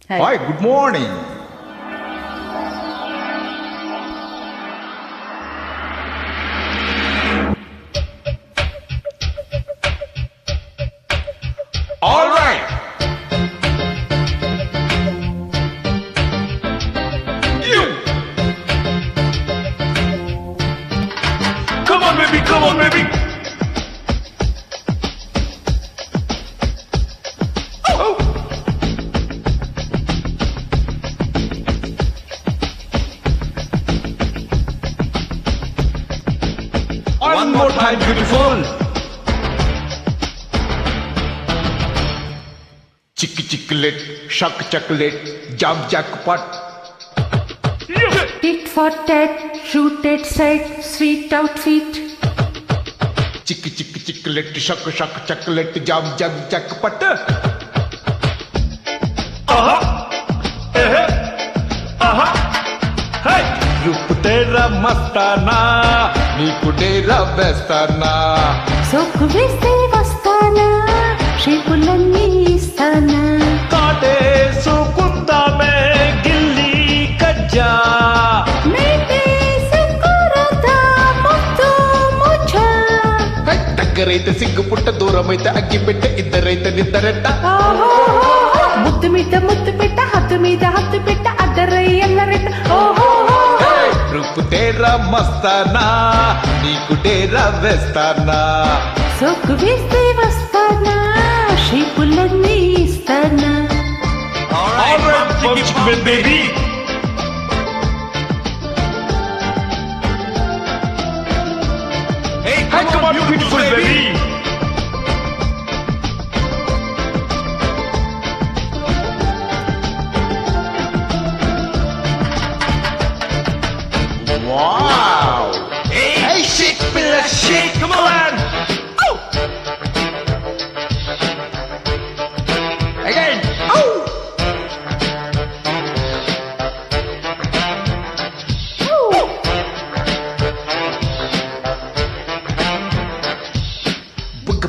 Hi, good morning. All right. You. Come on, baby. Come on, baby. Oh. One more time, beautiful. Chicky chicklet, shuck chocolate, jump jackpot. Tit for tat, shoot at sight, sweet outfit. Chicky chicky chicklet, shuck chocolate, jump jackpot. रूप तेरा मस्ताना నీకు డేరా వేస్తానా సోకు వేస్తే వస్తానా, షేపులన్నీ ఇస్తానా. కాటేసుకుందామే గిల్లి కజ్జా మేటేసుకురదా ముద్దు ముచ్చా. దగ్గరైతే సిగ్గు పుట్ట దూరమైతే అగ్గి పెట్ట ఇద్దరైతే నిద్దరెట్ట ముద్దు మీద ముద్దు పెట్ట, హద్దు మీద హద్దు పెట్ట, అద్దరై ఎల్లరెట్ట. ఓహో రూపు తేరా మస్తానా నీకు డేరా వేస్తానా సోకు వేస్తే వస్తానా, షేపులన్నీ ఇస్తానా. baby. Hey, come on, beautiful baby. Wow. Hey, shake, Billa, shake. Come on. Oh. Again. Oh.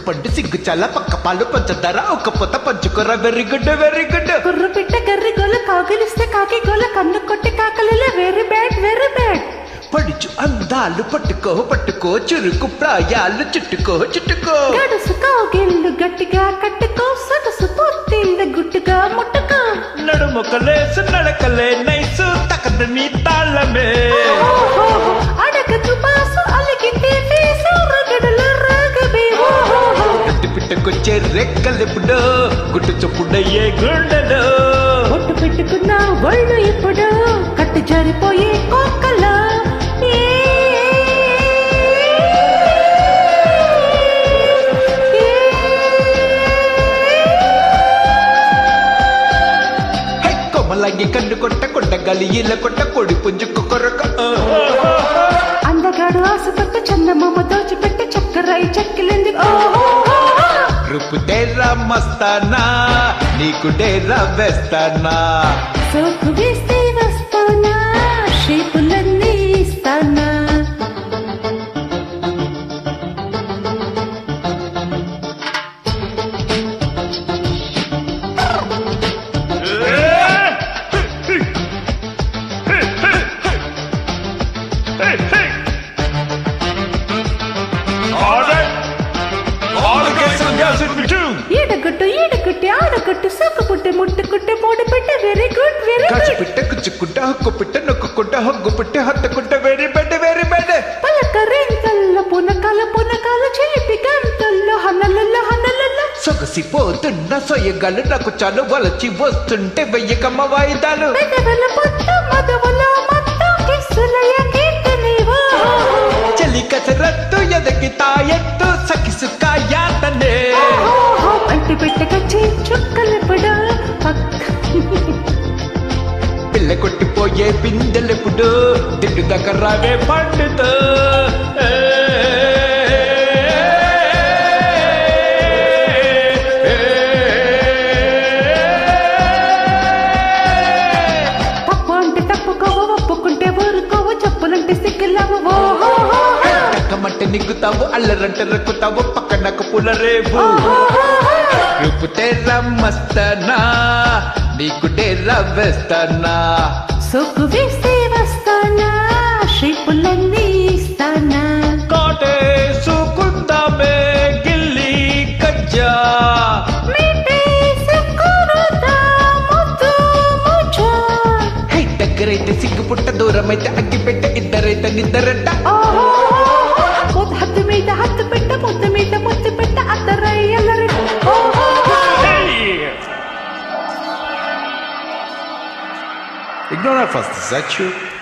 పండు సిగ్గు చాలా పక్క పాలు పంచదార ఒక పొత పంచుకోరా వెరీ గుడ్ వెరీ గుడ్. కుర్ర పిట్ట గర్రి గోల కాగిలిస్తే కాకి గోల, కన్ను కొట్టి కాకలిలో వెరీ బ్యాడ్ వెరీ బ్యాడ్. పడుచు అందాలు పట్టుకో పట్టుకో, చురుకు ప్రాయాలు చుట్టుకో చుట్టుకో, గడుసు కాగిళ్ళు గట్టిగా కట్టుకో, సొగసు పొత్తిళ్ళ గుట్టుగా ముట్టుకో. నడుముకలేసు నడకలే నైసు తకద నీ తాళమే, అడగదు బాసు అలిగితే ఫేసు, రగడలు రాగబే. గట్టి పిట్టకొచ్చే రెక్కలెప్పుడు గుట్టు చొప్పుడయ్యే గుండెలు, ఒట్టు పెట్టుకున్న ఒళ్ళు ఇప్పుడు కట్టు జారిపోయే కోకలో. కొమ్మలాగి కన్ను కొట్ట కొట్టగాలి ఇలా కొట్ట కొడి పుంజుకు కొరక. అందగాడు ఆశపట్టు చందమామ దోచిపెట్టు, చక్కరై చెక్కిలింది. రూపు డేరా మస్తానా నీకు డేరా వేస్తానా సోకు వేస్తే వస్తానా, షేపులన్నీ ఇస్తానా. ఈడగొట్టు ఈడగొట్టి ఆడగొట్టు, సోకు పుట్టి ముట్టుకుంటే మూడు పెట్ట వెరీ గుడ్ వెరీ కాచి గుడ్. పిట్ట కుచ్చుకుంటా హక్కు పిట్ట నొక్కుంటా హగ్గు పిట్ట హత్తుకుంటా వెరీ బెడ్ వెరీ బెడ్. పలక రేంకల్లో పునకాల పునకాల, చిలిపి గంటల్లో హనలల్ల హనలల్ల. సొగసిపోతున్న సొయ్యగాలు నాకు చాలు వలచి వస్తుంటే వెయ్యకమ్మ వాయిదాలు. పెదవుల పొట్టు మదవుల మత్తు, కిస్సులయ కీర్తనివో. చలి కసరత్తు ఎదకి తాయెత్తు సకిసుకాయాతనే, అంటి పెట్టకచ్చి చుక్కలెప్పుడు పిల్ల కొట్టిపోయే పిందెలెప్పుడు దిడ్డు దగ్గర రావే పండుతో. తప్పు అంటే తప్పుకోవు, ఒప్పుకుంటే ఊరుకోవు, చెప్పులంటే సిగ్గులవు. టక్కమంటే నిగ్గుతావు అల్లరంటే రక్కుతావు పక్కనకు పులరేవు. రూపు తెర మస్తనా నీకు డేరా వేస్తానా సోకు వేస్తే వస్తానా షేపులన్నీ ఇస్తానా కాటేసుకుందామే గిల్లి కజ్జా మీటేసి కురుతా ముద్దు ముచ్చా. హై దగ్గరైతే సిగ్గుపుట్ట దూరమైతే అగ్గిపెట్ట ఇద్దరైతే నిద్దరట ఓహో హద్దు మీద హద్దు పెట్ట ముద్దు మీద ముద్దు పెట్ట అద్దరయ్యలరి. Ignore her first, is that you?